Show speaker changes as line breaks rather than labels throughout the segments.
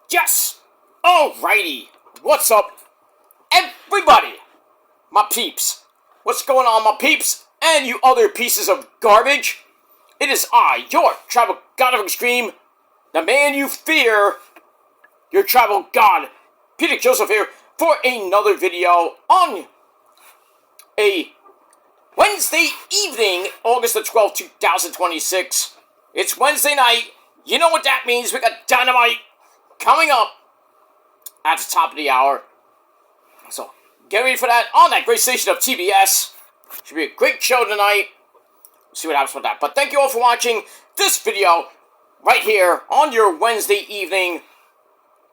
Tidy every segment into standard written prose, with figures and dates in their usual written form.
Yes! Alrighty. What's up, everybody? My peeps. What's going on, my peeps? And you other pieces of garbage? It is I, your tribal god of extreme, the man you fear, your tribal god, Peter Joseph here, for another video on a Wednesday evening, August the 12th, 2026. It's Wednesday night. You know what that means. We got Dynamite coming up at the top of the hour. So, get ready for that on that great station of TBS. Should be a great show tonight. We'll see what happens with that. But thank you all for watching this video right here on your Wednesday evening.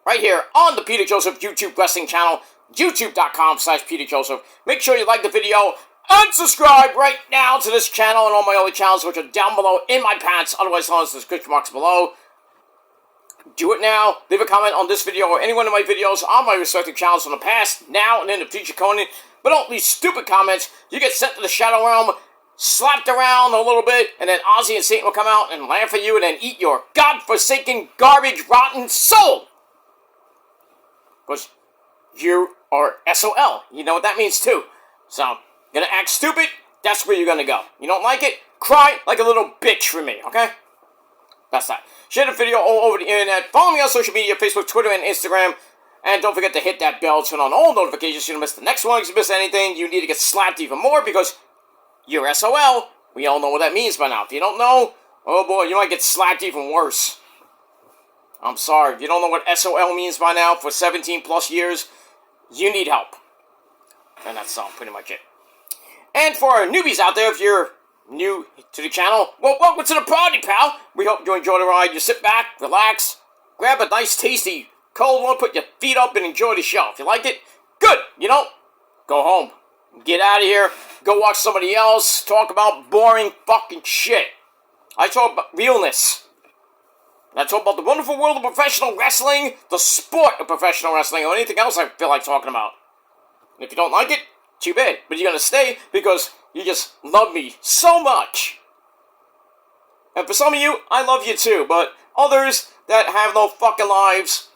Right here on the Peter Joseph YouTube Wrestling channel. YouTube.com/Peter Joseph. Make sure you like the video and subscribe right now to this channel and all my other channels, which are down below in my pants, otherwise known as the description box below. Do it now. Leave a comment on this video or any one of my videos on my respective channels from the past, now, and in the future, Conan. But don't leave stupid comments. You get sent to the Shadow Realm, slapped around a little bit, and then Ozzy and Satan will come out and laugh at you and then eat your godforsaken, garbage, rotten soul. Because you are SOL. You know what that means, too. So, gonna act stupid? That's where you're gonna go. You don't like it? Cry like a little bitch for me, okay? That's that. Share the video all over the internet. Follow me on social media, Facebook, Twitter, and Instagram. And don't forget to hit that bell, turn on all notifications so you don't miss the next one. If you miss anything, you need to get slapped even more because you're SOL. We all know what that means by now. If you don't know, oh boy, you might get slapped even worse. I'm sorry. If you don't know what SOL means by now for 17 plus years, you need help. And that's pretty much it. And for our newbies out there, if you're new to the channel, well, welcome to the party, pal. We hope you enjoy the ride. You sit back, relax, grab a nice, tasty, cold one, put your feet up, and enjoy the show. If you like it, good. You don't, go home. Get out of here. Go watch somebody else talk about boring fucking shit. I talk about realness. And I talk about the wonderful world of professional wrestling, the sport of professional wrestling, or anything else I feel like talking about. And if you don't like it, too bad. But you're going to stay because you just love me so much. And for some of you, I love you too. But others that have no fucking lives,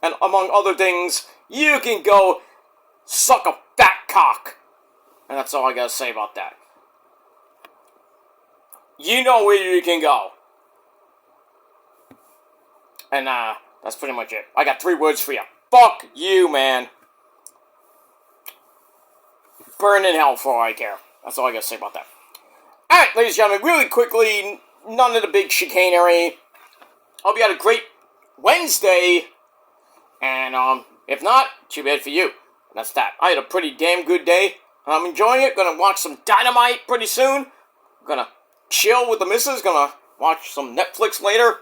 and among other things, you can go suck a fat cock. And that's all I got to say about that. You know where you can go. And that's pretty much it. I got 3 words for you. Fuck you, man. Burn in hell for all I care. That's all I gotta say about that. Alright, ladies and gentlemen, really quickly, none of the big chicanery. Hope you had a great Wednesday. And, if not, too bad for you. And that's that. I had a pretty damn good day. I'm enjoying it. Gonna watch some Dynamite pretty soon. Gonna chill with the missus. Gonna watch some Netflix later.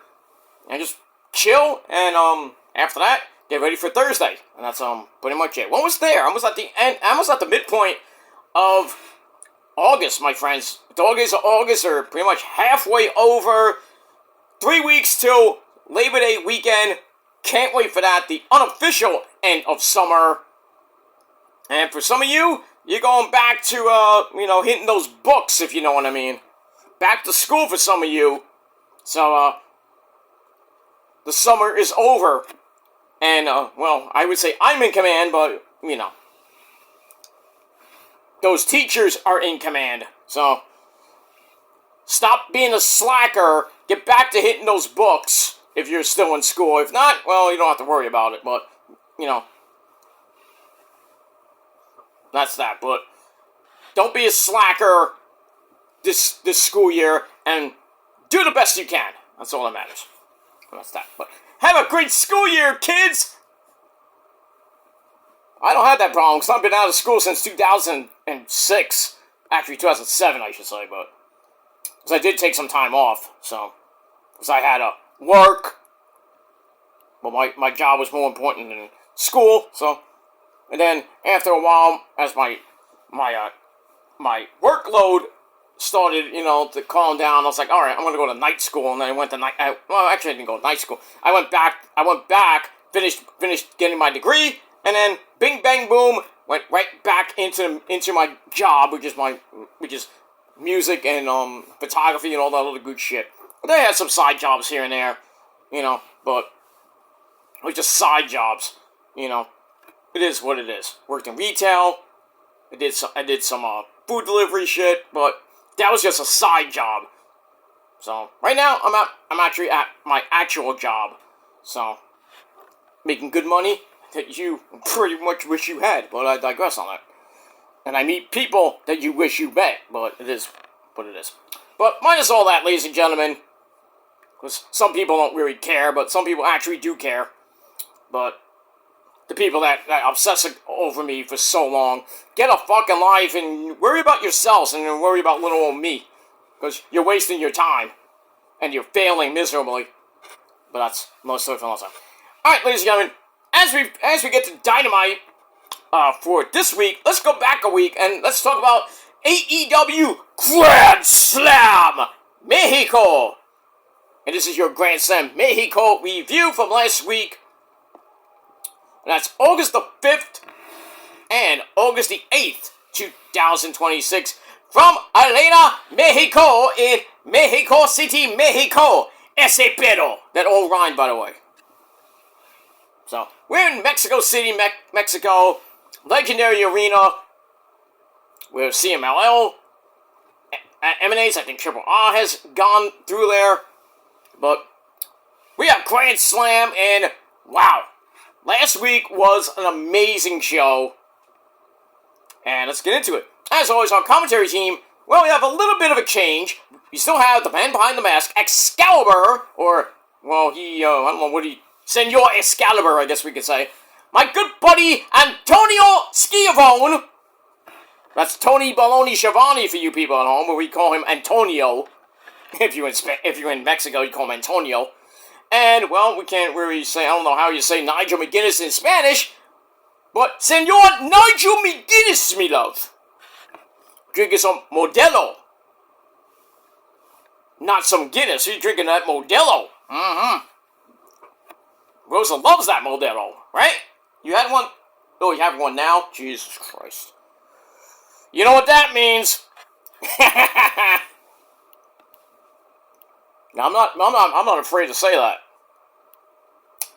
And just chill. And, after that, get ready for Thursday. And that's, pretty much it. Almost there. Almost at the end. Almost at the midpoint of August, my friends. The days of August are pretty much halfway over. 3 weeks till Labor Day weekend. Can't wait for that. The unofficial end of summer. And for some of you, you're going back to, hitting those books, if you know what I mean. Back to school for some of you. So, the summer is over. And, I would say I'm in command, but, those teachers are in command. So, stop being a slacker. Get back to hitting those books if you're still in school. If not, well, you don't have to worry about it. But, that's that. But don't be a slacker this school year. And do the best you can. That's all that matters. That's that. But have a great school year, kids! I don't have that problem, because I've been out of school since 2006. Actually, 2007, I should say, but because I did take some time off, so, because I had to work, but my job was more important than school, so, and then, after a while, as my workload started, to calm down, I was like, alright, I'm going to go to night school, and then I went to actually I didn't go to night school. I went back, finished getting my degree, and then, bing, bang, boom, went right back into my job, which is music and, photography and all that other good shit. But I had some side jobs here and there, but Or just side jobs. You know, it is what it is. Worked in retail. I did some food delivery shit, but that was just a side job. So right now I'm actually at my actual job. So making good money that you pretty much wish you had, but I digress on that. And I meet people that you wish you met, but it is what it is. But minus all that, ladies and gentlemen, because some people don't really care, but some people actually do care. But the people that obsess over me for so long, get a fucking life and worry about yourselves and then worry about little old me. Because you're wasting your time. And you're failing miserably. But that's another story for another time. Alright, ladies and gentlemen, as we get to Dynamite for this week, let's go back a week and let's talk about AEW Grand Slam Mexico. And this is your Grand Slam Mexico review from last week. And that's August the 5th and August the 8th, 2026. From Arena, Mexico in Mexico City, Mexico. Ese pedo. That all rhymed, by the way. So, we're in Mexico City, Mexico. Legendary Arena. Where CMLL emanates. I think Triple R has gone through there. But we have Grand Slam and wow. Last week was an amazing show. And let's get into it. As always, our commentary team, well, we have a little bit of a change. We still have the man behind the mask, Excalibur, or, well, I don't know what Senor Excalibur, I guess we could say. My good buddy, Antonio Schiavone. That's Tony Baloney Schiavone for you people at home, but we call him Antonio. If you're in Mexico, you call him Antonio. And, well, we can't really say, I don't know how you say Nigel McGuinness in Spanish, but Senor Nigel McGuinness, me love. Drinking some Modelo. Not some Guinness, he's drinking that Modelo. Mm-hmm. Rosa loves that Modelo, right? You had one? Oh, you have one now? Jesus Christ. You know what that means. Now, I'm not afraid to say that.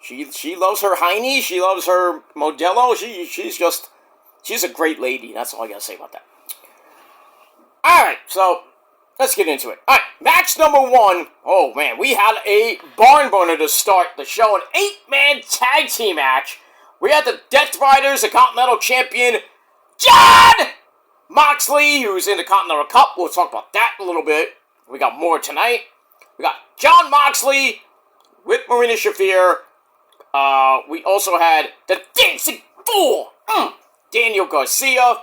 She loves her Heine, she loves her Modelo, she's a great lady, that's all I gotta say about that. Alright, so, let's get into it. Alright, match number 1. Oh man, we had a barn burner to start the show, an 8-man tag team match. We had the Death Riders, the Continental Champion, John Moxley, who's in the Continental Cup. We'll talk about that a little bit. We got more tonight. We got John Moxley with Marina Shafir. We also had the Dancing Fool, Daniel Garcia.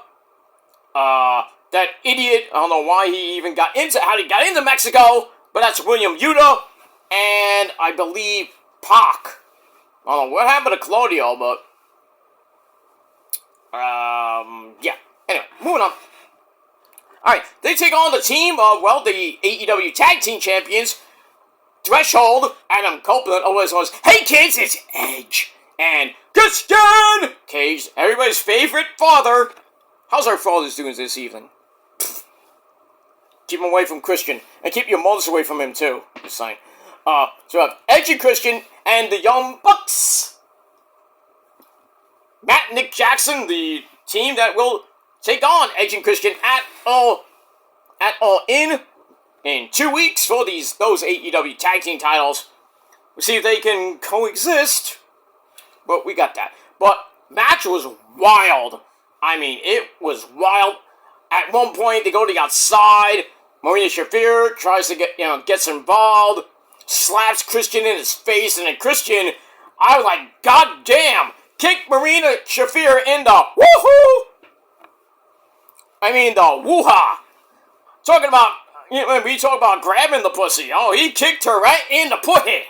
That idiot, I don't know why he even how he got into Mexico, but that's William Yuta. And I believe Pac. I don't know what happened to Claudio, but yeah. Anyway, moving on. Alright, they take on the team of, well, the AEW Tag Team Champions, Threshold, Adam Copeland, always was, hey kids, it's Edge, and Christian Cage, everybody's favorite father. How's our fathers doing this evening? Keep him away from Christian, and keep your mothers away from him too, just saying. So we have Edge and Christian, and the Young Bucks. Matt and Nick Jackson, the team that will take on Edge and Christian at All In 2 weeks for those AEW tag team titles. We'll see if they can coexist. But we got that. But match was wild. I mean, it was wild. At one point, they go to the outside. Marina Shafir tries to gets involved, slaps Christian in his face, and then Christian, I was like, God damn, kicked Marina Shafir in the woohoo. I mean, the woo-ha. Talking about, when we talk about grabbing the pussy, oh, he kicked her right in the pussy.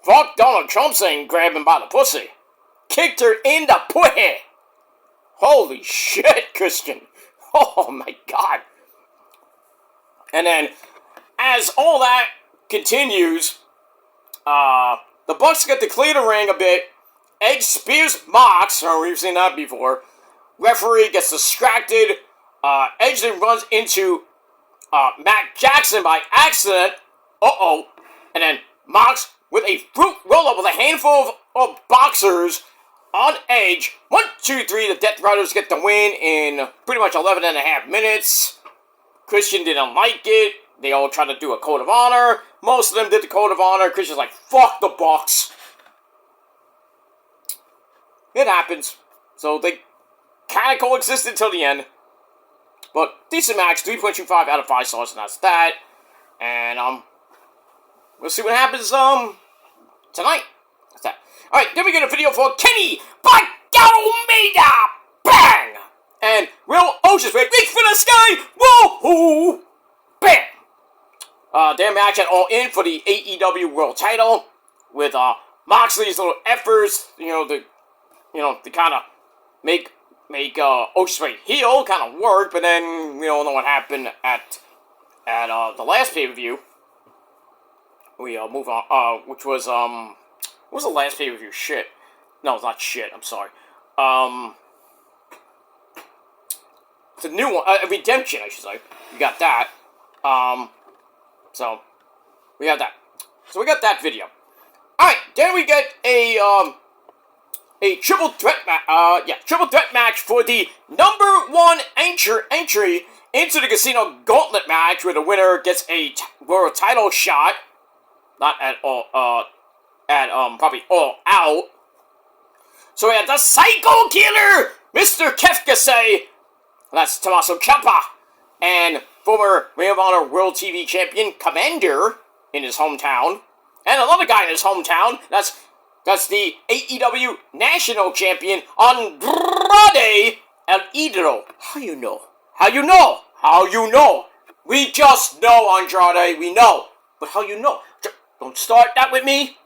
Fuck Donald Trump saying grab him by the pussy. Kicked her in the pussy. Holy shit, Christian. Oh my god. And then, as all that continues, the Bucks get to clear the ring a bit. Edge spears Mox. Oh, we've seen that before. Referee gets distracted. Edge then runs into Matt Jackson by accident. Uh-oh. And then Mox with a fruit roll-up with a handful of boxers on edge. 1, 2, 3, the Death Riders get the win in pretty much 11 and a half minutes. Christian didn't like it. They all tried to do a code of honor. Most of them did the code of honor. Christian's like, fuck the Bucks. It happens. So they kind of coexisted until the end. But decent match, 3.25 out of 5 stars, and that's that. And we'll see what happens tonight. That's that. Alright, then we get a video for Kenny Omega! Bang! And Will Ospreay, reach for the sky! Whoa! Bam! Their match at All In for the AEW World Title with Moxley's little efforts, to kind of make Ospreay heel, kind of work, but then we all know what happened at the last pay-per-view. We move on, which was what was the last pay-per-view? Shit. No, it's not shit, I'm sorry. It's a new one, Redemption, I should say. We got that. So we got that. So we got that video. Alright, then we get a triple threat match for the #1 entry into the Casino Gauntlet match, where the winner gets a world title shot. Not at all, probably All Out. So we have the Psycho Killer, Mr. Kefkasei, that's Tommaso Ciampa, and former Ring of Honor World TV Champion Commander in his hometown, and another guy in his hometown, that's the AEW National Champion, Andrade El Idolo. How you know? How you know? How you know? We just know, Andrade, we know. But how you know? Don't start that with me.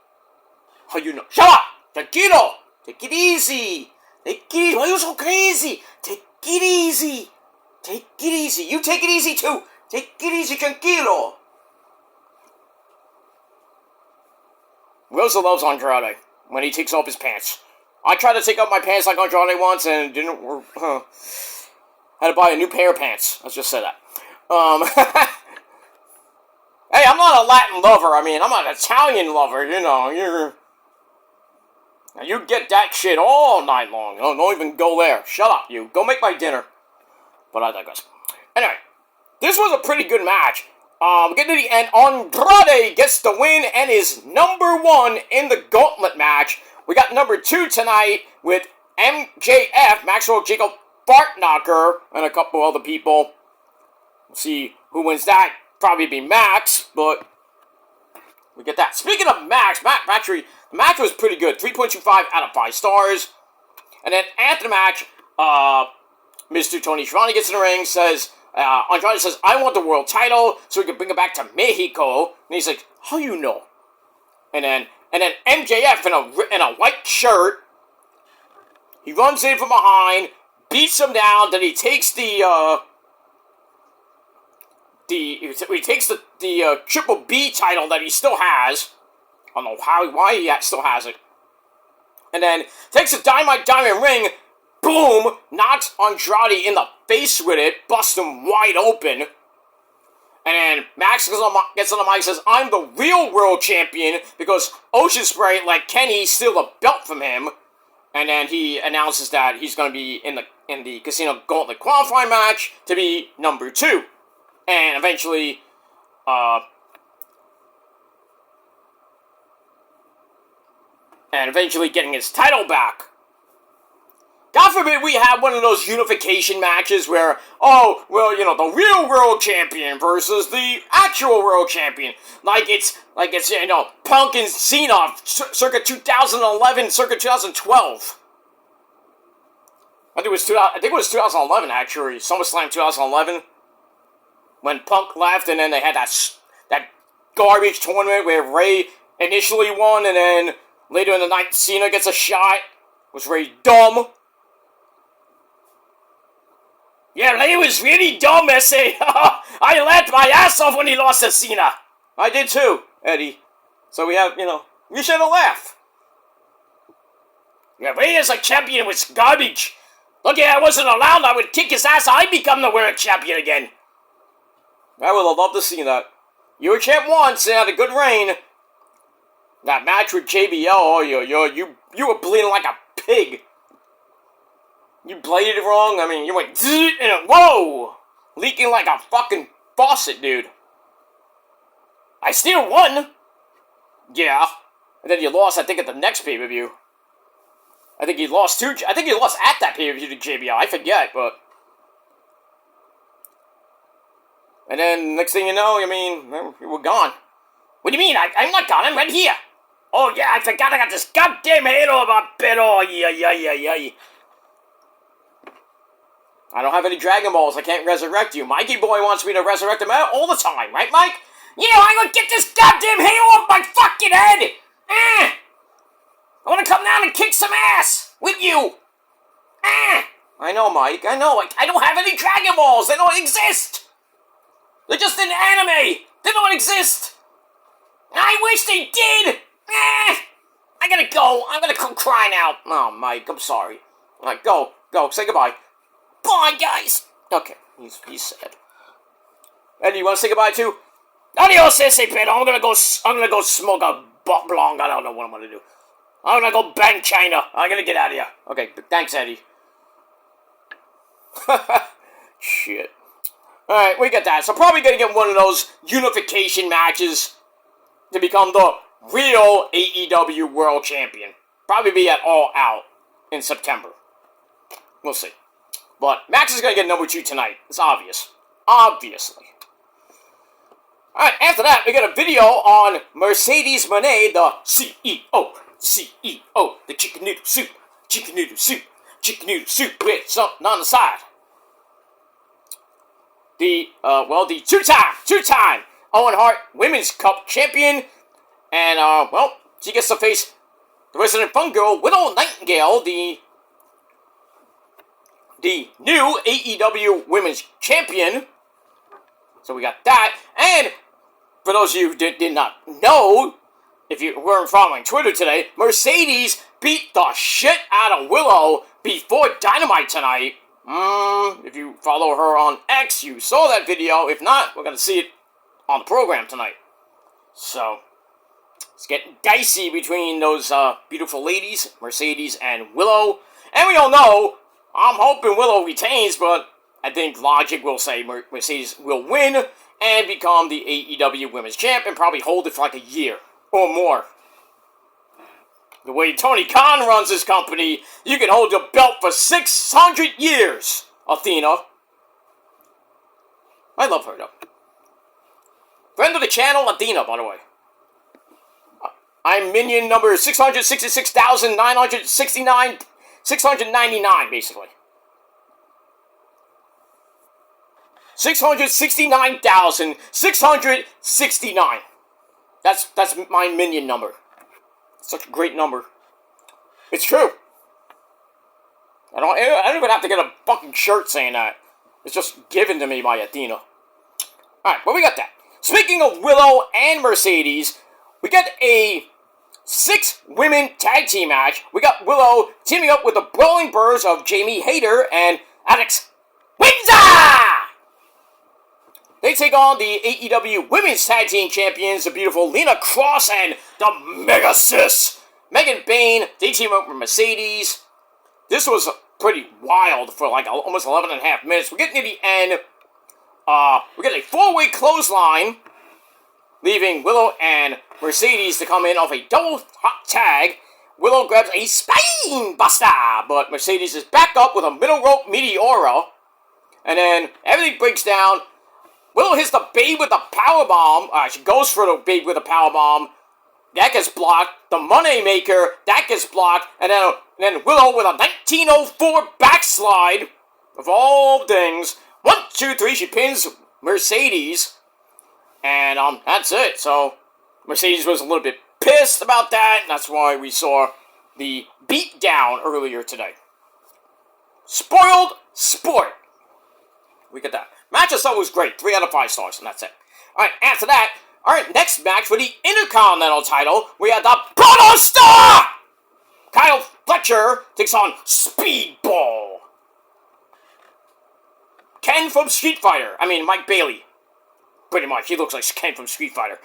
How you know? Shut up! Tranquilo! Take it easy! Take it easy! Why are you so crazy? Take it easy! Take it easy! You take it easy too! Take it easy, tranquilo! Wilson loves Andrade when he takes off his pants. I tried to take off my pants like Andrade once and it didn't work. Had to buy a new pair of pants. Let's just say that. Hey, I'm not a Latin lover. I mean, I'm an Italian lover. You get that shit all night long. Don't even go there. Shut up, you. Go make my dinner. But I digress. Anyway, this was a pretty good match. Getting to the end, Andrade gets the win and is #1 in the Gauntlet match. We got #2 tonight with MJF, Maxwell Jacob Fartknocker, and a couple other people. We'll see who wins that. Probably be Max, but we get that. Speaking of Max, the match was pretty good. 3.25 out of 5 stars. And then after the match, Mr. Tony Schiavone gets in the ring, says, Andrade says, I want the world title so we can bring it back to Mexico. And he's like, how you know? And then MJF in a white shirt, he runs in from behind, beats him down, then he takes the Triple B title that he still has. I don't know why he still has it. And then takes a Dynamite diamond ring, boom, knocks Andrade in the face with it, busts him wide open. And then Max gets on the mic and says, I'm the real world champion because Ocean Spray, like Kenny, steal the belt from him. And then he announces that he's going to be in the Casino Gauntlet qualifying match to be #2. And eventually, getting his title back. God forbid we have one of those unification matches where, the real world champion versus the actual world champion. Like it's Punk and Cena circa 2011, circa 2012. I think it was 2011 actually, SummerSlam 2011. When Punk left and then they had that garbage tournament where Ray initially won and then later in the night Cena gets a shot. Was Ray dumb? Yeah, Ray was really dumb, S.A. I laughed my ass off when he lost to Cena. I did too, Eddie. So we have, we should have laughed. Yeah, Ray as a champion was garbage. Look, I wasn't allowed, I would kick his ass, I'd become the world champion again. I would have loved to see that. You were champ once and had a good reign. That match with JBL, oh, you were bleeding like a pig. You bladed wrong. I mean, you went zzz, and whoa, leaking like a fucking faucet, dude. I still won. Yeah, and then you lost. I think at the next pay-per-view. I think you lost at that pay-per-view to JBL. I forget, but. And then next thing you know, I mean, you were gone. What do you mean? I'm not gone. I'm right here. Oh yeah, I forgot I got this goddamn halo of a bit. Oh yeah. I don't have any Dragon Balls. I can't resurrect you. Mikey Boy wants me to resurrect him all the time, right, Mike? Yeah, I'm gonna get this goddamn halo off my fucking head! I wanna come down and kick some ass with you! I know, Mike, I know. I don't have any Dragon Balls. They don't exist! They're just an anime! They don't exist! I wish they did! I gotta go. I'm gonna come crying out. Oh, Mike, I'm sorry. Alright, go, say goodbye. Bye, guys! Okay, he's sad. Eddie, you wanna say goodbye too? Adios, ese pedo. I'm gonna go smoke a blunt. I don't know what I'm gonna do. I'm gonna go bang China. I'm gonna get out of here. Okay, thanks, Eddie. Shit. Alright, we got that. So probably gonna get one of those unification matches to become the real AEW World Champion. Probably be at All Out in September. We'll see. But Max is gonna get number 2 tonight. It's obvious. Obviously. Alright, after that, we got a video on Mercedes Moné, the CEO, the chicken noodle soup, with something on the side. The two-time Owen Hart Women's Cup champion, and, she gets to face the resident fun girl, Willow Nightingale, the new AEW Women's Champion. So we got that, and for those of you who did not know, if you weren't following Twitter today, Mercedes beat the shit out of Willow before Dynamite tonight. If you follow her on X, you saw that video. If not, we're going to see it on the program tonight. So, it's getting dicey between those beautiful ladies, Mercedes and Willow. And we all know, I'm hoping Willow retains, but I think logic will say Mercedes will win and become the AEW Women's Champ and probably hold it for like a year or more. The way Tony Khan runs his company, you can hold the belt for 600 years, Athena. I love her, though. Friend of the channel, Athena, by the way. I'm minion number 699, basically. 669,669. That's my minion number. Such a great number. It's true. I don't even have to get a fucking shirt saying that. It's just given to me by Athena. Alright, well, we got that. Speaking of Willow and Mercedes, we got a 6-women tag team match. We got Willow teaming up with the Brawling Birds of Jamie Hayter and Alex Windsor! They take on the AEW Women's Tag Team Champions, the beautiful Lena Cross and the Mega Sis, Megan Bayne. They team up with Mercedes. This was pretty wild for like almost 11 and a half minutes. We're getting to the end. We get a 4-way clothesline, leaving Willow and Mercedes to come in off a double hot tag. Willow grabs a spine buster, but Mercedes is back up with a middle rope Meteora. And then everything breaks down. Willow hits the Babe with a powerbomb. She goes for the Babe with a powerbomb. That gets blocked. The Moneymaker, that gets blocked. And then Willow with a 1904 backslide. Of all things. 1, 2, 3, she pins Mercedes. And that's it. So Mercedes was a little bit pissed about that. And that's why we saw the beatdown earlier today. Spoiled sport. We got that. Match itself was great. 3 out of 5 stars, and that's it. Alright, after that, alright, next match for the Intercontinental title, we had the Proto Star! Kyle Fletcher takes on Speedball. Ken from Street Fighter. I mean, Mike Bailey. Pretty much, he looks like Ken from Street Fighter.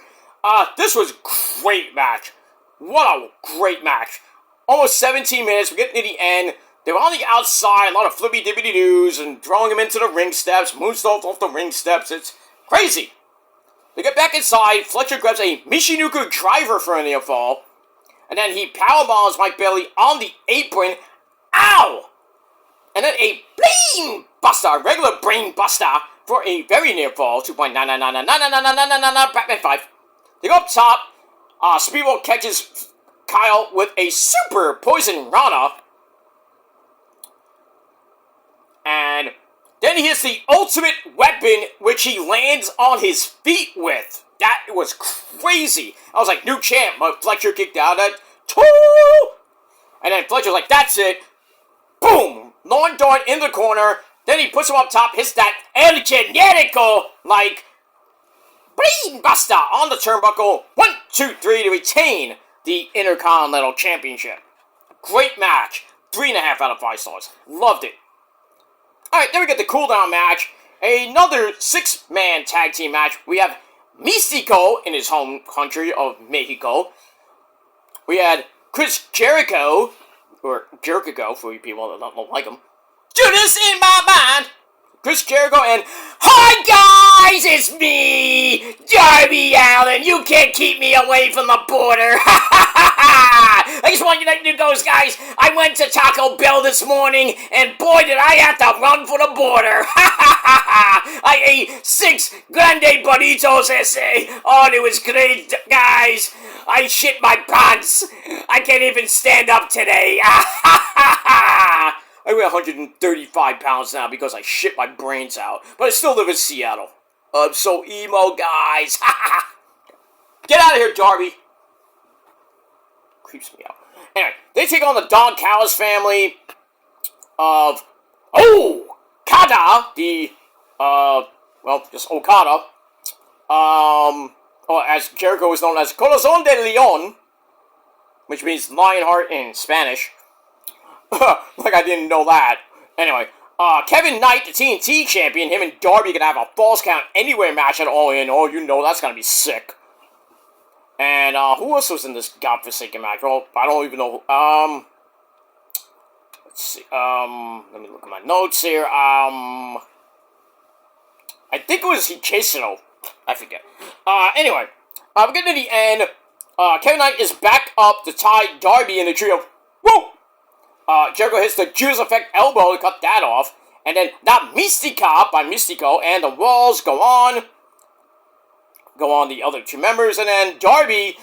This was a great match. what a great match. Almost 17 minutes, we're getting to the end. They were on the outside, a lot of flippy-dippity-doos, and throwing him into the ring steps, moonsault off the ring steps. It's crazy. They get back inside, Fletcher grabs a Michinoku driver for a near fall, and then he powerbombs Mike Bailey on the apron. Ow! And then a brain buster, a regular brain buster, for a very near fall. 2.99999999999 Batman 5. They go up top. Speedball catches Kyle with a super poison Rana. And then he hits the ultimate weapon, which he lands on his feet with. That was crazy. I was like, new champ, but Fletcher kicked out at 2. And then Fletcher's like, that's it. Boom! Lawn dart in the corner. Then he puts him up top, hits that El Generico, like, brain buster on the turnbuckle. 1, 2, 3 to retain the Intercontinental Championship. Great match. 3.5 out of 5 stars. Loved it. Alright, then we get the cooldown match. Another 6-man tag team match. We have Místico in his home country of Mexico. We had Chris Jericho, or Jericho for you people that don't like him. Judas in my mind! Chris Jericho and, hi guys, it's me, Darby Allin. You can't keep me away from the border. I just want you to know, guys, I went to Taco Bell this morning, and boy, did I have to run for the border. I ate 6 grande burritos ese. Oh, it was great, guys. I shit my pants. I can't even stand up today. I weigh 135 pounds now because I shit my brains out. But I still live in Seattle. I'm so emo, guys. Get out of here, Darby. Creeps me out. Anyway, they take on the Don Callis family of Okada, just Okada. Or as Jericho is known as Corazon de Leon, which means Lionheart in Spanish. Like I didn't know that. Anyway, Kevin Knight, the TNT champion, him and Darby gonna have a falls count anywhere match at All In. Oh, you know that's gonna be sick. And who else was in this godforsaken match? Well, I don't even know. Let's see. Let me look at my notes here. I think it was Hikaisuno. I forget. Anyway, we're getting to the end. Kevin Knight is back up to tie Darby in the trio. Woo! Jericho hits the Judas Effect elbow to cut that off. And then that Mística by Místico, and the walls go on the other 2 members. And then Darby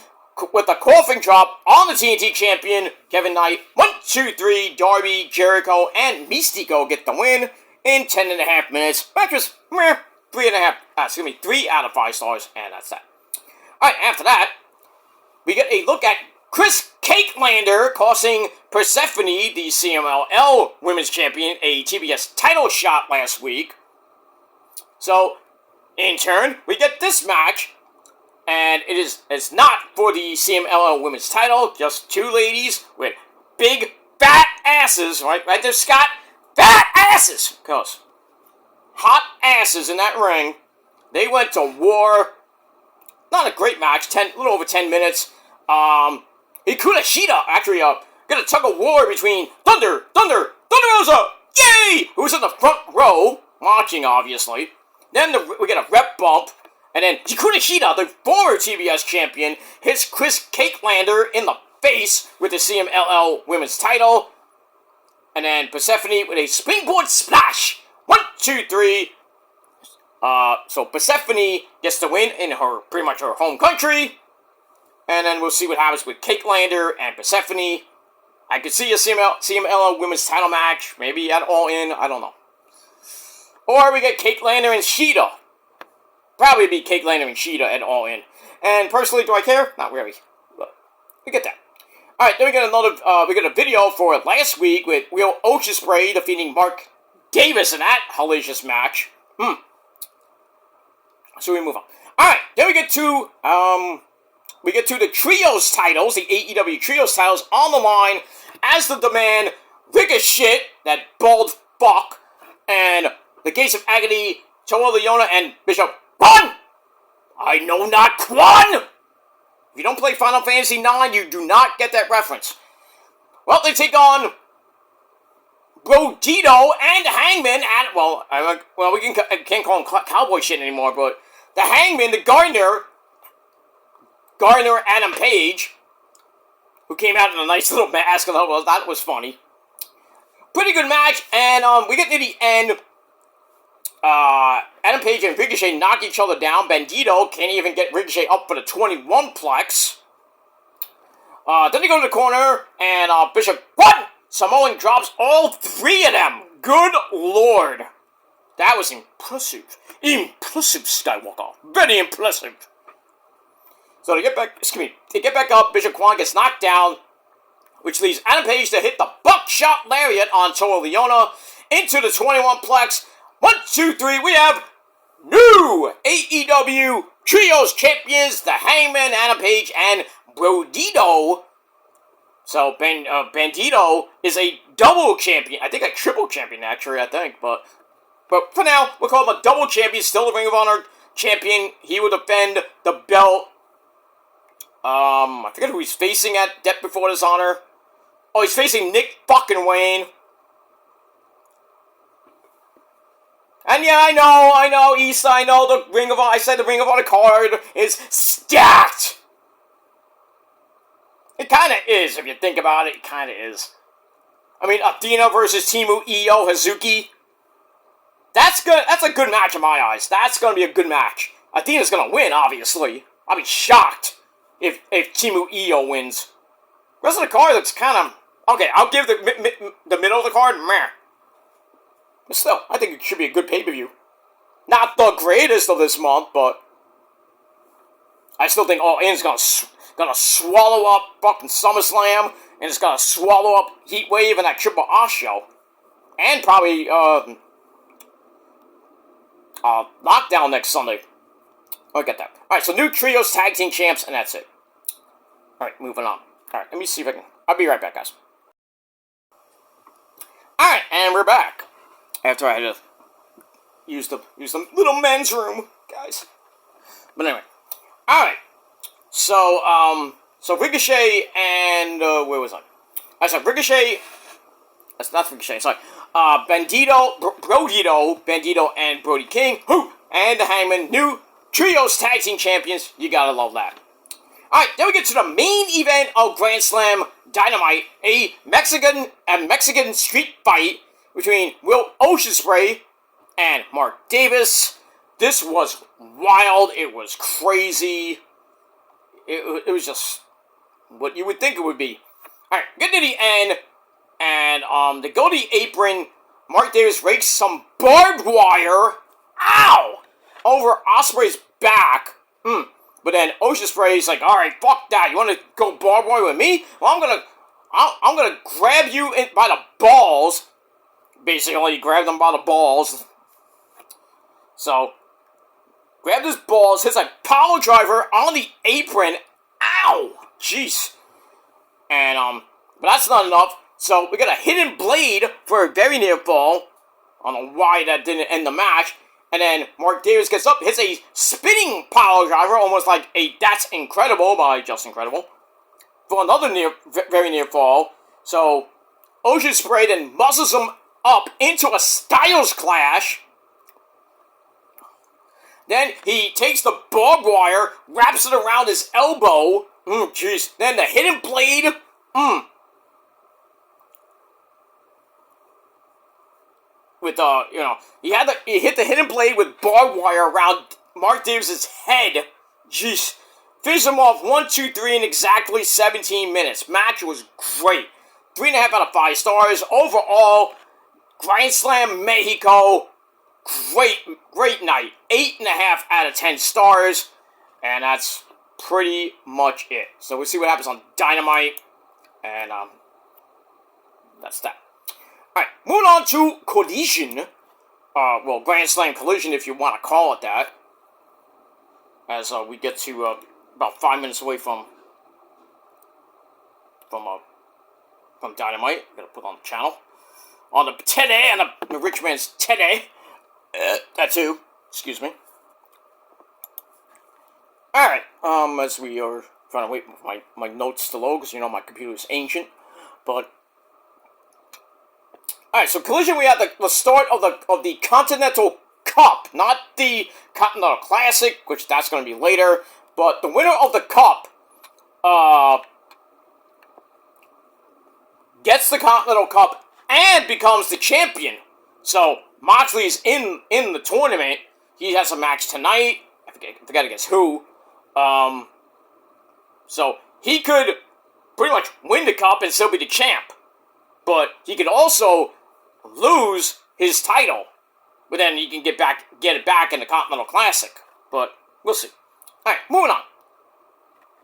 with a coffin drop on the TNT champion, Kevin Knight. 1, 2, 3, Darby, Jericho, and Místico get the win in 10.5 minutes. Match was 3 out of 5 stars, and that's that. Alright, after that, we get a look at Chris Cakelander costing Persephone, the CMLL Women's Champion, a TBS title shot last week. So, in turn, we get this match, and it's not for the CMLL Women's title, just 2 ladies with big, fat asses, right there, Scott? Fat asses! Because hot asses in that ring. They went to war. Not a great match, a little over 10 minutes. Hikaru Shida actually got a tug of war between Thunder Rosa, yay! Who's in the front row, watching obviously. Then we get a rep bump, and then Hikaru Shida, the former TBS champion, hits Chris Cakelander in the face with the CMLL Women's title. And then Persephone with a springboard splash. 1, 2, 3. So Persephone gets the win in pretty much her home country. And then we'll see what happens with Cakelander and Persephone. I could see a CMLL Women's title match, maybe at All In, I don't know. Or we get Cakelander and Shida. Probably be Cakelander and Shida at All In. And personally, do I care? Not really. But we get that. Alright, then we get a video for last week with Will Ospreay defeating Mark Davis in that hellacious match. So we move on. Alright, then we get to the Trios titles, the AEW Trios titles on the line as the Demand, Ricochet, that bald fuck, and the Gates of Agony, Toa Leona, and Bishop Quan! I know not Quan! If you don't play Final Fantasy IX, you do not get that reference. Well, they take on Brodito and Hangman, and we can't call him cowboy shit anymore, but the Hangman, the Gardner Adam Page, who came out in a nice little mask, and that was funny. Pretty good match, and we get to the end. Adam Page and Ricochet knock each other down. Bandito can't even get Ricochet up for the 21 plex. Then they go to the corner, and Bishop, what? Samoan drops all three of them. Good lord. That was impressive. Impressive, Skywalker. Very impressive. So they get back up. Bishop Kwan gets knocked down, which leaves Adam Page to hit the buckshot lariat on Toa Leona into the 21 plex. 1, 2, 3, we have new AEW Trios Champions, the Hangman, Adam Page, and Brodito. So, Bandito is a double champion. I think a triple champion, actually, But for now, we'll call him a double champion. Still the Ring of Honor champion. He will defend the belt. I forget who he's facing at Death Before Dishonor. Oh, he's facing Nick fucking Wayne. And yeah, I know, Issa, I know the Ring of Honor, I said the Ring of Honor card is stacked. It kind of is, if you think about it, it kind of is. I mean, Athena versus Timu Io Hazuki. That's good. That's a good match in my eyes. That's going to be a good match. Athena's going to win, obviously. I'll be shocked if Timu Io wins. The rest of the card looks kind of... Okay, I'll give the middle of the card, meh. But still, I think it should be a good pay-per-view. Not the greatest of this month, but... I still think All In's gonna swallow up fucking SummerSlam, and it's gonna swallow up Heatwave and that Triple R show. And probably, Lockdown next Sunday. I'll get that. Alright, so new Trios Tag Team Champs, and that's it. Alright, moving on. Alright, let me see if I can... I'll be right back, guys. Alright, and we're back. After I had to use the little men's room, guys. But anyway. Alright. So Ricochet and, where was I? I said Ricochet... That's not Ricochet, sorry. Bandito, and Brody King, and the Hangman, new Trios Tag Team Champions. You gotta love that. Alright, then we get to the main event of Grand Slam Dynamite, a Mexican street fight between Will Oceanspray and Mark Davis. This was wild. It was crazy. It was just what you would think it would be. Alright, get to the end, and they go to the apron. Mark Davis rakes some barbed wire, ow, over Ospreay's back. But then Oceanspray's like, all right, fuck that. You want to go barbed wire with me? Well, I'm gonna grab you by the balls. Basically, he grabbed him by the balls. So, grabbed his balls, hits a power driver on the apron. Ow! Jeez. And, but that's not enough. So, we got a hidden blade for a very near fall. I don't know why that didn't end the match. And then Mark Davis gets up, hits a spinning power driver, almost like a That's Incredible by Just Incredible, for another very near fall. So, Oceanspray then muscles him up into a Styles Clash. Then he takes the barbed wire, wraps it around his elbow. Jeez. Then the hidden blade. With, he hit the hidden blade with barbed wire around Mark Davis' head. Jeez. Finish him off 1, 2, 3 in exactly 17 minutes. Match was great. 3.5 out of 5 stars. Overall, Grand Slam Mexico, great night. 8.5 out of 10 stars. And that's pretty much it. So we'll see what happens on Dynamite. And, that's that. Alright, moving on to Collision. Grand Slam Collision, if you want to call it that. As we get to about 5 minutes away from Dynamite. Gotta put on the channel. On the Teddy, and the rich man's Teddy. That too. Excuse me. Alright, as we are Trying to wait for my notes to load because, my computer is ancient. But, alright, so Collision, we had the start of the Continental Cup. Not the Continental Classic, which that's going to be later. But the winner of the Cup, gets the Continental Cup and becomes the champion. So, Moxley's in the tournament. He has a match tonight. I forget against who. So, he could pretty much win the cup and still be the champ. But he could also lose his title. But then he can get it back in the Continental Classic. But, we'll see. Alright, moving on.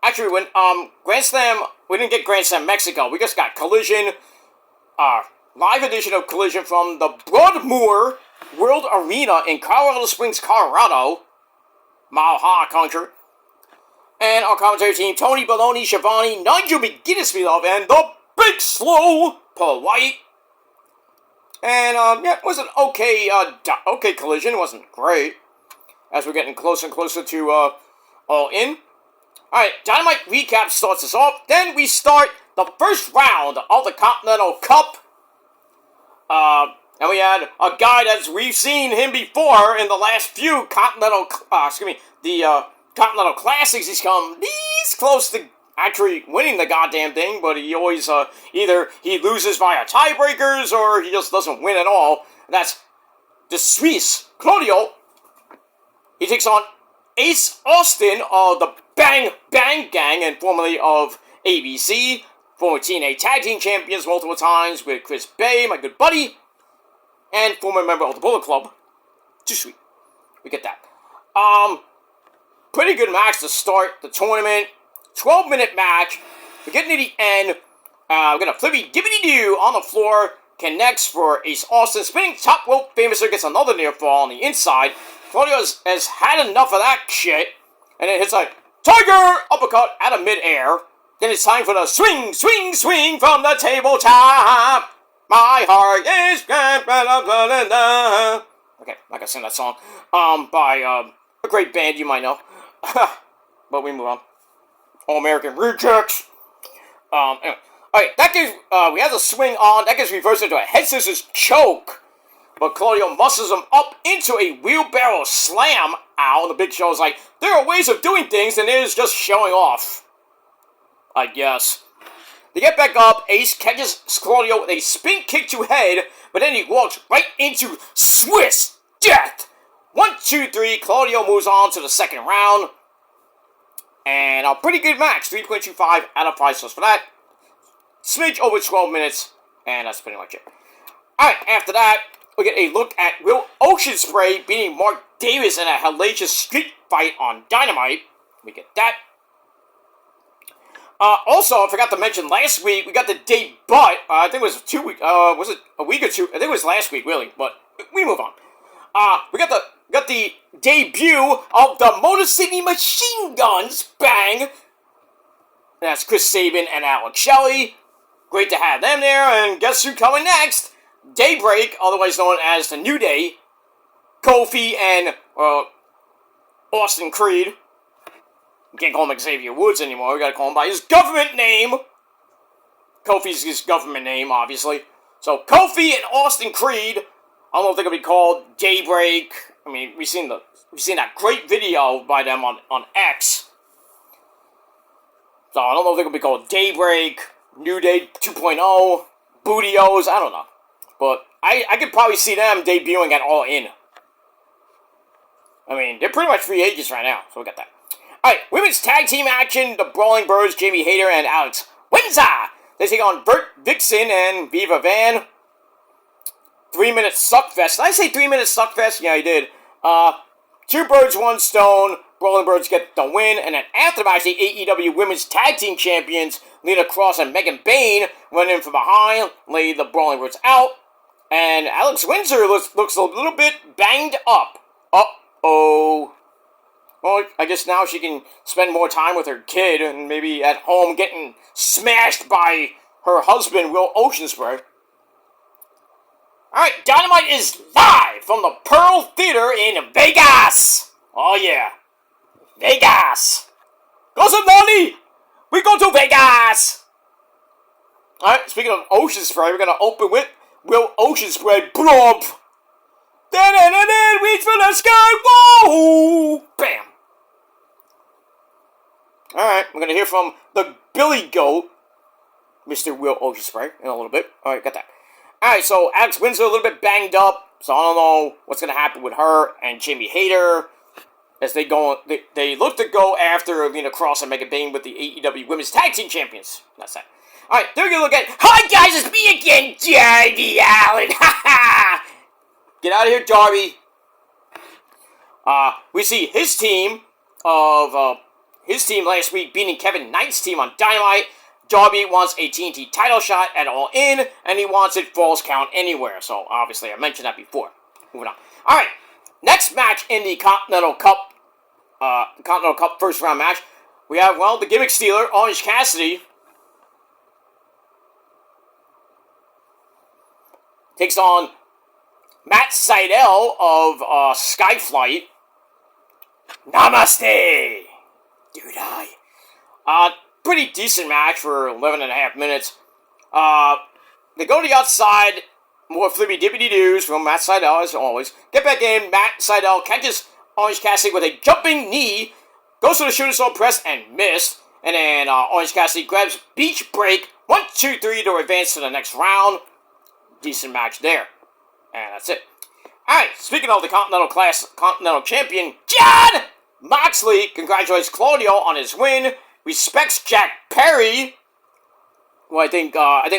Actually, when Grand Slam, we didn't get Grand Slam Mexico. We just got Collision, live edition of Collision from the Broadmoor World Arena in Colorado Springs, Colorado, Mile High Country. And our commentary team, Tony Baloney, Shivani, Nigel McGuinness, we love, and the Big Slow, Paul White. And, it was an okay Collision. It wasn't great. As we're getting closer and closer to, All In. Alright, Dynamite recap starts us off. Then we start the first round of the Continental Cup. And we had a guy we've seen him before in the last few Continental Classics. He's come this close to actually winning the goddamn thing, but he always, either he loses via tiebreakers or he just doesn't win at all. And that's the Swiss, Claudio. He takes on Ace Austin of the Bang Bang Gang and formerly of ABC, former TNA Tag Team Champions multiple times with Chris Bay, my good buddy, and former member of the Bullet Club. Too sweet. We get that. Pretty good match to start the tournament. 12-minute match. We're getting to the end. We're going to flippy dippity doo on the floor. Connects for Ace Austin. Spinning top rope. Famouser gets another near fall on the inside. Claudio has had enough of that shit. And it hits a Tiger uppercut out of midair. Then it's time for the swing, swing, swing from the tabletop. My heart is... Okay, I'm not gonna sing that song. By a great band you might know. But we move on. All American Rejects. Anyway. Alright, that gives, we have the swing on. That gets reversed into a head scissors choke. But Claudio muscles him up into a wheelbarrow slam. Ow, the Big Show is like, there are ways of doing things than it is just showing off. I guess. They get back up. Ace catches Claudio with a spin kick to head, but then he walks right into Swiss Death. 1, 2, 3. Claudio moves on to the second round. And a pretty good match. 3.25 out of 5 stars for that. Smidge over 12 minutes. And that's pretty much it. Alright, after that, we get a look at Will Oceanspray beating Mark Davis in a hellacious street fight on Dynamite. We get that. Also, I forgot to mention, last week, we got the debut, I think it was 2 weeks, was it a week or two? I think it was last week, really, but we move on. We got the debut of the Motor City Machine Guns, bang! That's Chris Sabin and Alex Shelley. Great to have them there, and guess who's coming next? Daybreak, otherwise known as the New Day, Kofi and, Austin Creed. We can't call him Xavier Woods anymore, we gotta call him by his government name. Kofi's his government name, obviously. So, Kofi and Austin Creed, I don't know if they're gonna be called Daybreak. I mean, we've seen that great video by them on X. So, I don't know if they're gonna be called Daybreak, New Day 2.0, Bootios, I don't know. But I could probably see them debuting at All In. I mean, they're pretty much free agents right now, so we got that. Alright, women's tag team action. The Brawling Birds, Jamie Hayter and Alex Windsor. They take on Bert Vixen and Viva Van. 3-minute suckfest. Did I say 3-minute suckfest? Yeah, I did. 2 birds, 1 stone. Brawling Birds get the win. And then after the match, the AEW Women's Tag Team Champions, Lena Cross and Megan Bayne, went in from behind, laid the Brawling Birds out. And Alex Windsor looks a little bit banged up. Uh-oh. Well, I guess now she can spend more time with her kid and maybe at home getting smashed by her husband, Will Oceanspray. Alright, Dynamite is live from the Pearl Theater in Vegas. Oh, yeah. Vegas. Go some money. We go to Vegas! Alright, speaking of Ocean Spray, we're gonna open with Will Ocean Spray. Blob! Then reach for the sky! Whoa! Bam! Alright, we're gonna hear from the Billy Goat, Mr. Will Ocean Spray, in a little bit. Alright, got that. Alright, so Alex Windsor a little bit banged up, so I don't know what's gonna happen with her and Jamie Hayter. As they look to go after Lena Cross and Megan Bain with the AEW Women's Tag Team Champions. That's that. Alright, they're gonna look at, hi guys, it's me again, Darby Allin. Ha ha! Get out of here, Darby. We see his team last week beating Kevin Knight's team on Dynamite. Darby wants a TNT title shot at All In, and he wants it Falls Count Anywhere. So, obviously, I mentioned that before. Moving on. Alright, next match in the Continental Cup first round match. We have, well, the gimmick stealer, Orange Cassidy, takes on Matt Sydal of Skyflight. Namaste! Dude, pretty decent match for 11 and a half minutes. They go to the outside. More flippy dippity doos from Matt Sydal, as always. Get back in. Matt Sydal catches Orange Cassidy with a jumping knee. Goes to the shooting star press and missed. And then Orange Cassidy grabs Beach Break. 1, 2, 3 to advance to the next round. Decent match there. And that's it. Alright, speaking of the Continental Champion, Jon Moxley congratulates Claudio on his win. Respects Jack Perry. Well, I think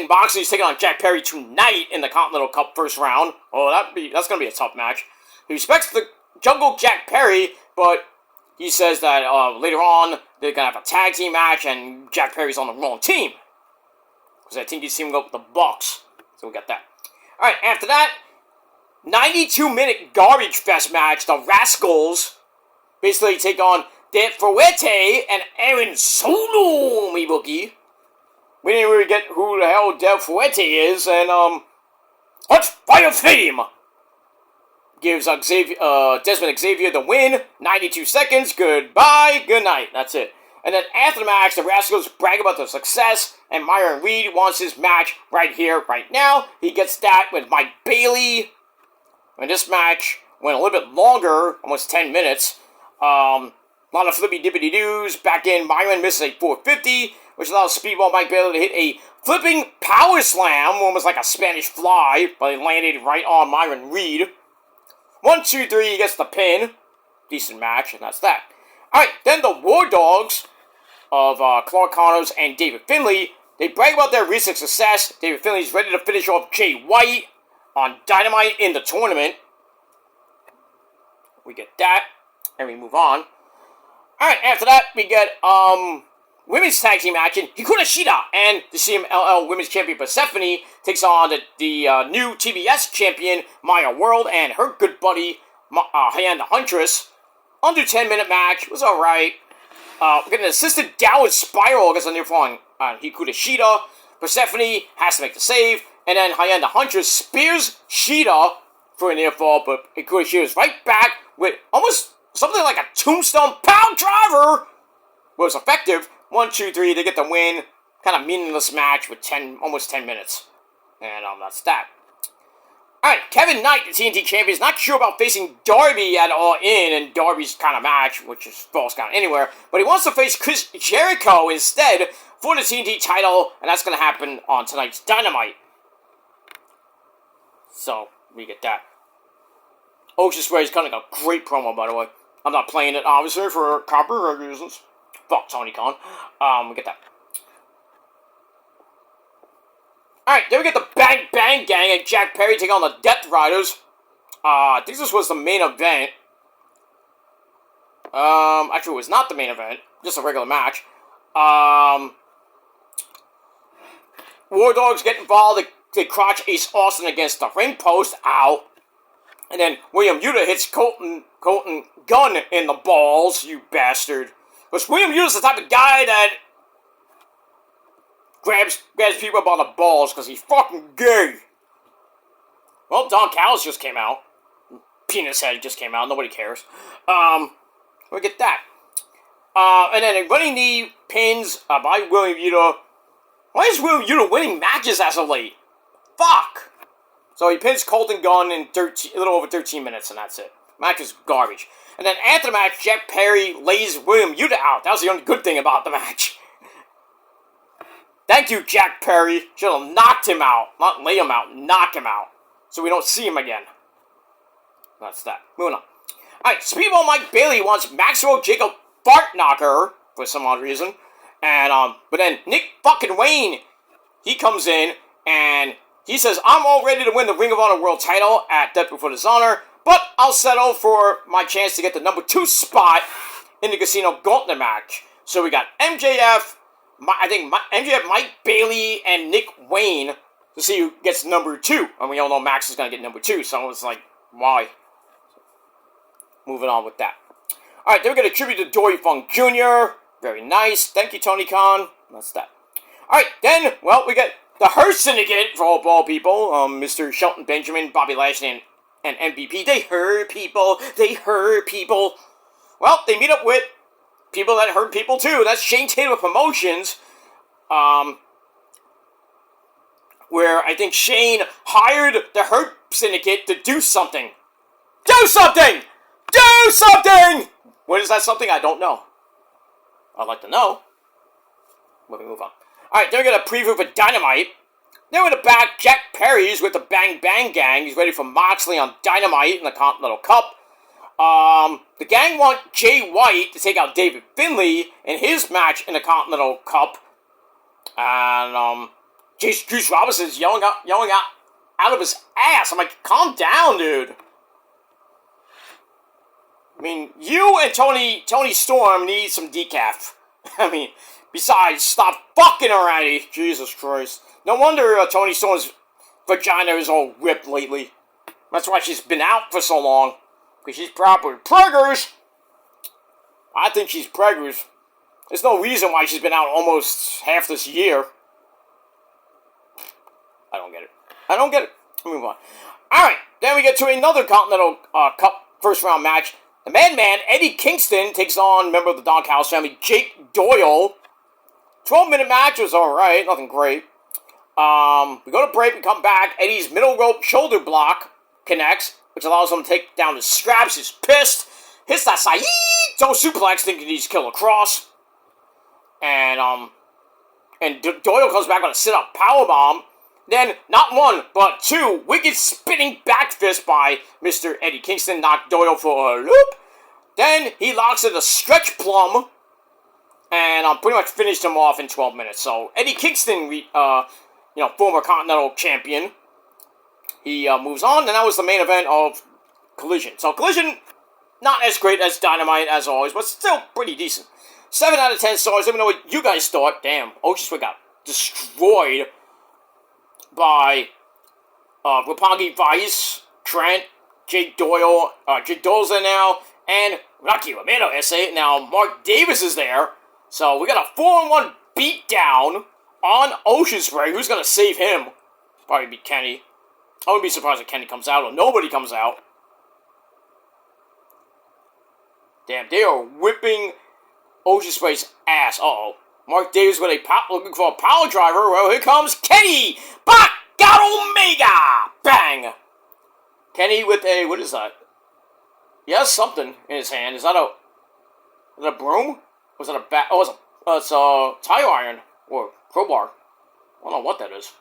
Moxley's taking on Jack Perry tonight in the Continental Cup first round. Oh, that's gonna be a tough match. He respects the Jungle Jack Perry, but he says that later on they're gonna have a tag team match, and Jack Perry's on the wrong team. Because I think he's teaming up with the Bucks. So we got that. Alright, after that, 92-minute garbage fest match. The Rascals basically take on De Fuerte and Aaron Solo, me bookie. We didn't really get who the hell De Fuerte is, and Hot Fire Fame gives Desmond Xavier the win. 92 seconds. Goodbye. Good night. That's it. And then after the match, the Rascals brag about their success, and Myron Reed wants his match right here, right now. He gets that with Mike Bailey. And this match went a little bit longer, almost 10 minutes. A lot of flippy dippity doos. Back in, Myron misses a 450, which allows Speedball Mike Bailey to hit a flipping power slam, almost like a Spanish fly, but it landed right on Myron Reed. 1, 2, 3, he gets the pin. Decent match, and that's that. Alright, then the War Dogs of Clark Connors and David Finlay, they brag about their recent success. David Finlay's ready to finish off Jay White on Dynamite in the tournament. We get that, and we move on. Alright, after that, we get women's tag team action. Hikaru Shida and the CMLL Women's Champion Persephone takes on the new TBS champion Maya World and her good buddy Hyan the Huntress. Under 10-minute match, was alright. We get an assisted downward spiral against a near falling Hikaru Shida. Persephone has to make the save, and then Hyan the Huntress spears Shida for a near fall, but Hikaru Shida is right back with almost something like a tombstone pound driver. Was effective. 1, 2, 3, they get the win. Kind of meaningless match with almost 10 minutes. And that's that. Alright, Kevin Knight, the TNT champion, is not sure about facing Darby at All In and Darby's kind of match, which is Falls Count Anywhere, but he wants to face Chris Jericho instead for the TNT title, and that's going to happen on tonight's Dynamite. So, we get that. Ocean Spray is cutting a great promo, by the way. I'm not playing it, obviously, for copyright reasons. Fuck Tony Khan. We get that. Alright, then we get the Bang Bang Gang and Jack Perry taking on the Death Riders. I think this was the main event. Actually, it was not the main event. Just a regular match. War Dogs get involved. They crotch Ace Austin against the ring post. Ow. And then William Yuta hits Colton Gunn in the balls, you bastard. Because William Yuta's the type of guy that grabs people by the balls because he's fucking gay. Well, Don Callis just came out. Penis Head just came out. Nobody cares. We get that. And then a running knee pins by William Yuta. Why is William Yuta winning matches as of late? Fuck! So he pins Colton Gunn in a little over 13 minutes, and that's it. Match is garbage. And then after the match, Jack Perry lays William Yuta out. That was the only good thing about the match. Thank you, Jack Perry. Should have knocked him out. Not lay him out, knock him out. So we don't see him again. That's that. Moving on. Alright, Speedball Mike Bailey wants Maxwell Jacob Fart Knocker for some odd reason. And, but then Nick fucking Wayne, he comes in and he says, I'm all ready to win the Ring of Honor World title at Death Before Dishonor, but I'll settle for my chance to get the number 2 spot in the Casino Gauntlet match. So we got MJF, MJF, Mike Bailey, and Nick Wayne to see who gets number 2. And we all know Max is going to get number 2, so it's like, why? Moving on with that. Alright, then we get a tribute to Dory Funk Jr. Very nice. Thank you, Tony Khan. That's that. Alright, then, well, we get the Hurt Syndicate, for all ball people. Mr. Shelton Benjamin, Bobby Lashley, and MVP. They hurt people. They hurt people. Well, they meet up with people that hurt people too. That's Shane Taylor Promotions. Where I think Shane hired the Hurt Syndicate to do something. Do something! Do something! What is that something? I don't know. I'd like to know. Let me move on. Alright, then we got a preview for Dynamite. Then in the back, Jack Perry's with the Bang Bang Gang. He's ready for Moxley on Dynamite in the Continental Cup. The gang want Jay White to take out David Finlay in his match in the Continental Cup. And, Juice Robinson's yelling out of his ass. I'm like, calm down, dude. I mean, you and Tony Storm need some decaf. I mean, besides, stop fucking already. Jesus Christ. No wonder Tony Storm's vagina is all ripped lately. That's why she's been out for so long. Because she's probably preggers. I think she's preggers. There's no reason why she's been out almost half this year. I don't get it. I don't get it. Move on. Alright, then we get to another Continental Cup first round match. The Madman, Eddie Kingston, takes on member of the Doghouse family, Jake Doyle. 12-minute match was alright, nothing great. We go to break, we come back. Eddie's middle rope shoulder block connects, which allows him to take down his straps. He's pissed. Hits that Saito suplex, thinking he's Killer Cross. And Doyle comes back on a sit-up powerbomb. Then, not one, but 2 wicked spinning back fists by Mr. Eddie Kingston. Knocked Doyle for a loop. Then, he locks in a stretch plum. And pretty much finished him off in 12 minutes. So, Eddie Kingston, former Continental Champion. He moves on, and that was the main event of Collision. So, Collision, not as great as Dynamite as always, but still pretty decent. 7 out of 10 stars. Let me know what you guys thought. Damn, Ocean got destroyed by Roppongi Vice, Trent, Jake Doyle. Jake Doyle's there now, and Rocky Romero essay. Now Mark Davis is there, so we got a 4-on-1 beatdown on Ocean Spray. Who's gonna save him? Probably be Kenny. I wouldn't be surprised if Kenny comes out or nobody comes out. Damn, they are whipping Ocean Spray's ass. Uh-oh. Mark Davis with looking for a power driver. Well, here comes Kenny! Got Omega! Bang! Kenny with a, what is that? He has something in his hand. Is that a broom? Was that a bat? Oh, it's a tire iron. Or crowbar. I don't know what that is.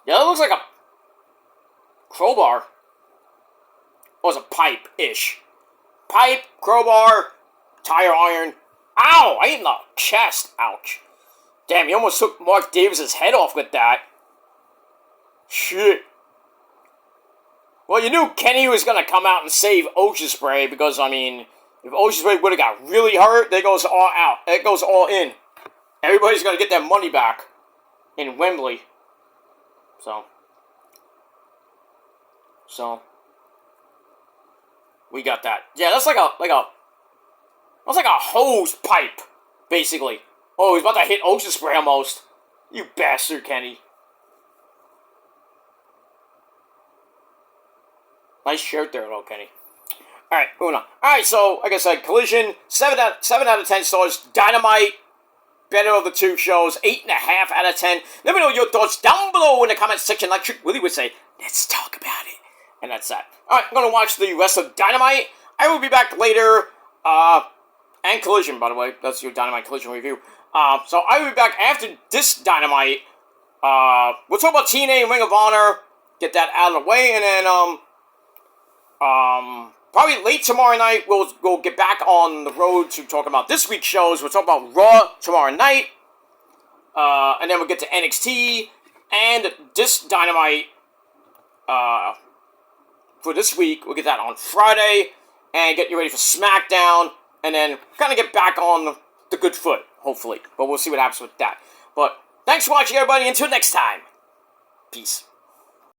Yeah, that looks like a crowbar. Oh, it's a pipe-ish. Pipe, crowbar, tire iron. Ow! I hit in the chest. Ouch. Damn, he almost took Mark Davis's head off with that. Shit. Well, you knew Kenny was going to come out and save Ocean Spray because, I mean, if Ocean Spray would have got really hurt, that goes all out. It goes all in. Everybody's going to get their money back in Wembley. So, we got that. Yeah, that's like a hose pipe, basically. Oh, he's about to hit Ocean Spray almost. You bastard, Kenny. Nice shirt there, though, Kenny. Alright, moving on. Alright, so, like I said, Collision, 7 out of 10 stars. Dynamite, better of the two shows, 8.5 out of 10. Let me know your thoughts down below in the comment section. Like Trick Willie would say, let's talk about it. And that's that. Alright, I'm going to watch the rest of Dynamite. I will be back later. And Collision, by the way. That's your Dynamite Collision review. So I will be back after this Dynamite. We'll talk about TNA and Ring of Honor. Get that out of the way. And then, probably late tomorrow night, we'll get back on the road to talk about this week's shows. We'll talk about Raw tomorrow night. And then we'll get to NXT. And this Dynamite, for this week, we'll get that on Friday. And get you ready for SmackDown. And then kind of get back on the good foot, hopefully. But we'll see what happens with that. But thanks for watching, everybody. Until next time. Peace.